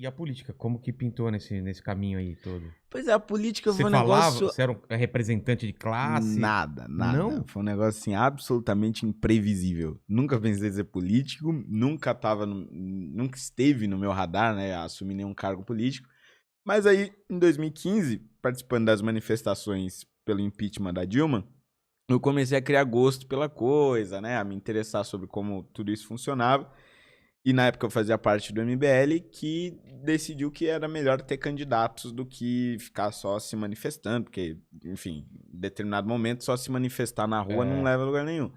E a política, como que pintou nesse caminho aí todo? Pois é, a política Você foi um falava, negócio... você era um representante de classe? Nada, nada. Não? Foi um negócio, assim, absolutamente imprevisível. Nunca pensei em ser político, nunca esteve no meu radar, né, assumir nenhum cargo político. Mas aí, em 2015, participando das manifestações pelo impeachment da Dilma, eu comecei a criar gosto pela coisa, né, a me interessar sobre como tudo isso funcionava. E na época eu fazia parte do MBL, que decidiu que era melhor ter candidatos do que ficar só se manifestando, porque, enfim, em determinado momento só se manifestar na rua não É. leva a lugar nenhum.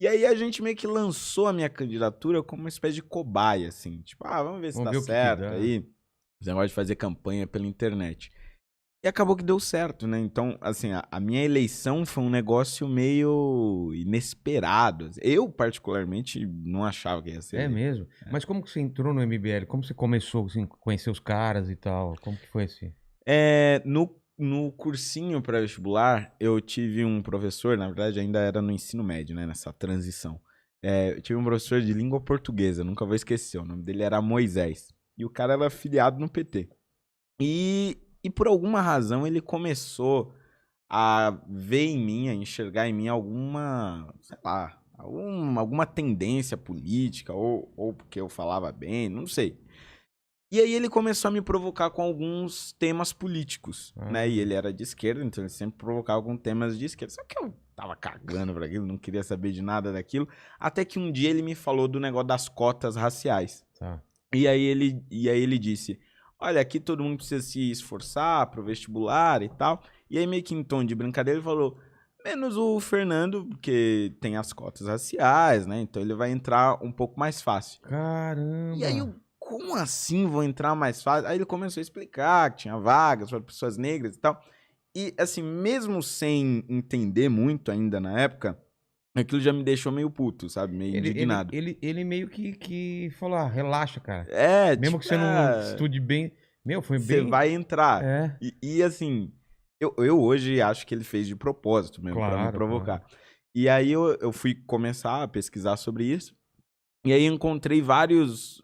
E aí a gente meio que lançou a minha candidatura como uma espécie de cobaia, assim, tipo, vamos ver se Vamos dá ver o que que certo dá. aí, esse negócio de fazer campanha pela internet. E acabou que deu certo, né? Então, assim, a minha eleição foi um negócio meio inesperado. Eu, particularmente, não achava que ia ser É eleito. mesmo? Mas como que você entrou no MBL? Como você começou, assim, conhecer os caras e tal? Como que foi assim? No cursinho pré-vestibular, eu tive um professor, na verdade ainda era no ensino médio, né, nessa transição. Eu tive um professor de língua portuguesa, nunca vou esquecer, o nome dele era Moisés. E o cara era afiliado no PT. E por alguma razão ele começou a ver em mim, a enxergar em mim alguma, sei lá, alguma tendência política, ou porque eu falava bem, não sei. E aí ele começou a me provocar com alguns temas políticos, né? E Ah, ele era de esquerda, então ele sempre provocava com temas de esquerda. Só que eu tava cagando pra aquilo, não queria saber de nada daquilo. Até que um dia ele me falou do negócio das cotas raciais. tá. E aí ele disse: Olha, aqui todo mundo precisa se esforçar pro vestibular e tal. E aí, meio que em tom de brincadeira, ele falou: menos o Fernando, porque tem as cotas raciais, né? Então ele vai entrar um pouco mais fácil. E aí Caramba! como assim vou entrar mais fácil? Aí ele começou a explicar que tinha vagas para pessoas negras e tal. E assim, mesmo sem entender muito ainda na época, aquilo já me deixou meio puto, sabe? Meio indignado. Ele meio que falou, relaxa, cara. É, Mesmo tipo, que você não estude bem. Meu, foi você bem. vai entrar. É, E assim, eu hoje acho que ele fez de propósito mesmo, para me claro, claro. provocar. E aí eu fui começar a pesquisar sobre isso. E aí encontrei vários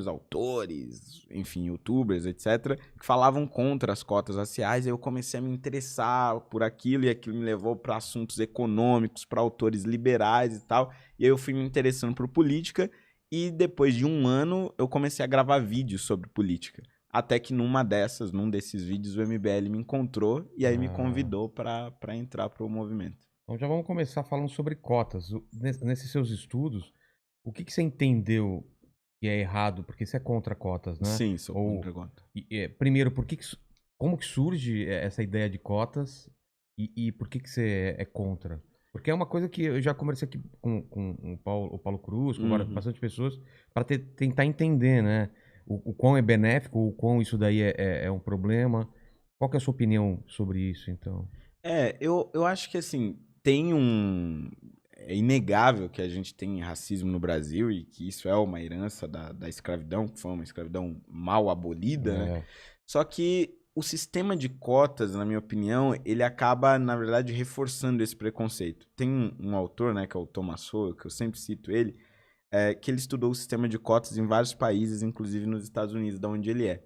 autores, enfim, youtubers, etc, que falavam contra as cotas raciais, aí eu comecei a me interessar por aquilo, e aquilo me levou para assuntos econômicos, para autores liberais e tal, e aí eu fui me interessando por política, e depois de um ano eu comecei a gravar vídeos sobre política. Até que num desses vídeos o MBL me encontrou, e aí me Ah, convidou para entrar pro movimento. então já vamos começar falando sobre cotas. Nesses seus estudos, o que que você entendeu que é errado? Porque você é contra cotas, né? Sim, sou Ou, contra a conta. primeiro, como que surge essa ideia de cotas e por que que você é contra? Porque é uma coisa que eu já conversei aqui com o Paulo Cruz, com Uhum. bastante pessoas, para tentar entender, né? O quão é benéfico, o quão isso daí é um problema. Qual que é a sua opinião sobre isso, então? Eu acho que assim, é inegável que a gente tem racismo no Brasil e que isso é uma herança da escravidão, que foi uma escravidão mal abolida, né? É, Só que o sistema de cotas, na minha opinião, ele acaba, na verdade, reforçando esse preconceito. Tem um autor, né, que é o Thomas Sowell, que eu sempre cito ele, que ele estudou o sistema de cotas em vários países, inclusive nos Estados Unidos, da onde ele é.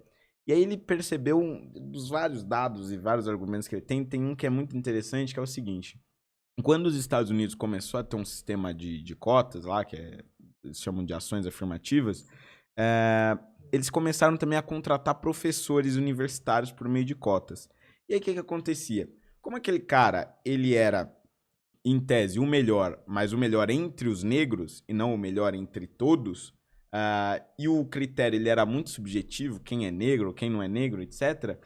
E aí ele percebeu, dos vários dados e vários argumentos que ele tem um que é muito interessante, que é o seguinte. Quando os Estados Unidos começou a ter um sistema de cotas lá, eles chamam de ações afirmativas, é, eles começaram também a contratar professores universitários por meio de cotas. E aí o que acontecia? Como aquele cara, ele era em tese, o melhor, mas o melhor entre os negros e não o melhor entre todos, e o critério ele era muito subjetivo, quem é negro, quem não é negro, etc.,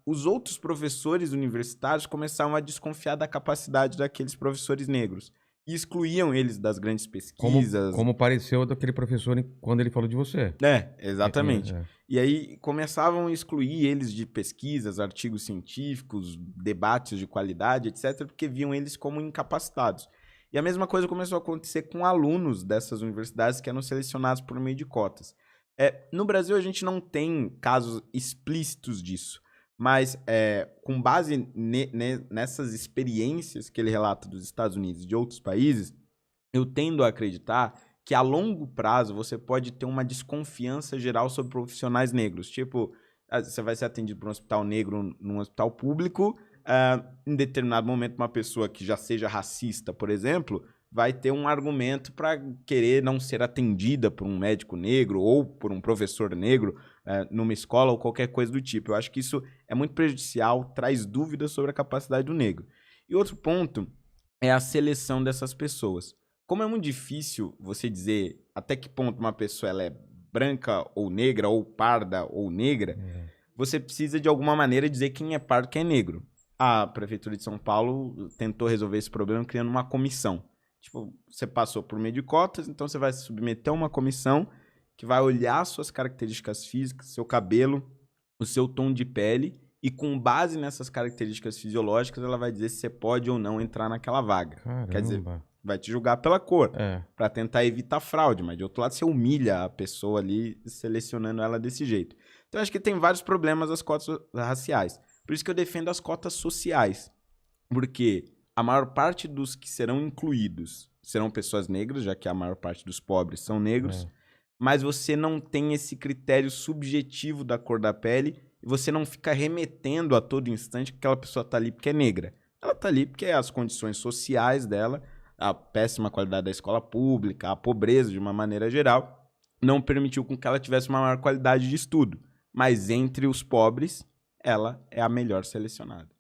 os outros professores universitários começaram a desconfiar da capacidade daqueles professores negros e excluíam eles das grandes pesquisas. como pareceu daquele professor quando ele falou de você. Exatamente. É. E aí começavam a excluir eles de pesquisas, artigos científicos, debates de qualidade, etc., porque viam eles como incapacitados. E a mesma coisa começou a acontecer com alunos dessas universidades que eram selecionados por meio de cotas. No Brasil, a gente não tem casos explícitos disso, mas com base nessas experiências que ele relata dos Estados Unidos e de outros países, eu tendo a acreditar que a longo prazo você pode ter uma desconfiança geral sobre profissionais negros. Tipo, você vai ser atendido por um hospital negro num hospital público, em determinado momento uma pessoa que já seja racista, por exemplo, vai ter um argumento para querer não ser atendida por um médico negro ou por um professor negro numa escola ou qualquer coisa do tipo. Eu acho que isso é muito prejudicial, traz dúvidas sobre a capacidade do negro. E outro ponto é a seleção dessas pessoas. Como é muito difícil você dizer até que ponto uma pessoa ela é branca ou negra, ou parda ou negra, você precisa de alguma maneira dizer quem é pardo e quem é negro. A Prefeitura de São Paulo tentou resolver esse problema criando uma comissão. Tipo, você passou por meio de cotas, então você vai se submeter a uma comissão que vai olhar suas características físicas, seu cabelo, o seu tom de pele, e com base nessas características fisiológicas, ela vai dizer se você pode ou não entrar naquela vaga. Caramba. Quer dizer, vai te julgar pela cor, para tentar evitar fraude, mas de outro lado você humilha a pessoa ali, selecionando ela desse jeito. Então, acho que tem vários problemas as cotas raciais. Por isso que eu defendo as cotas sociais, porque a maior parte dos que serão incluídos serão pessoas negras, já que a maior parte dos pobres são negros, mas você não tem esse critério subjetivo da cor da pele e você não fica remetendo a todo instante que aquela pessoa está ali porque é negra. Ela está ali porque as condições sociais dela, a péssima qualidade da escola pública, a pobreza de uma maneira geral, não permitiu com que ela tivesse uma maior qualidade de estudo. Mas entre os pobres, ela é a melhor selecionada.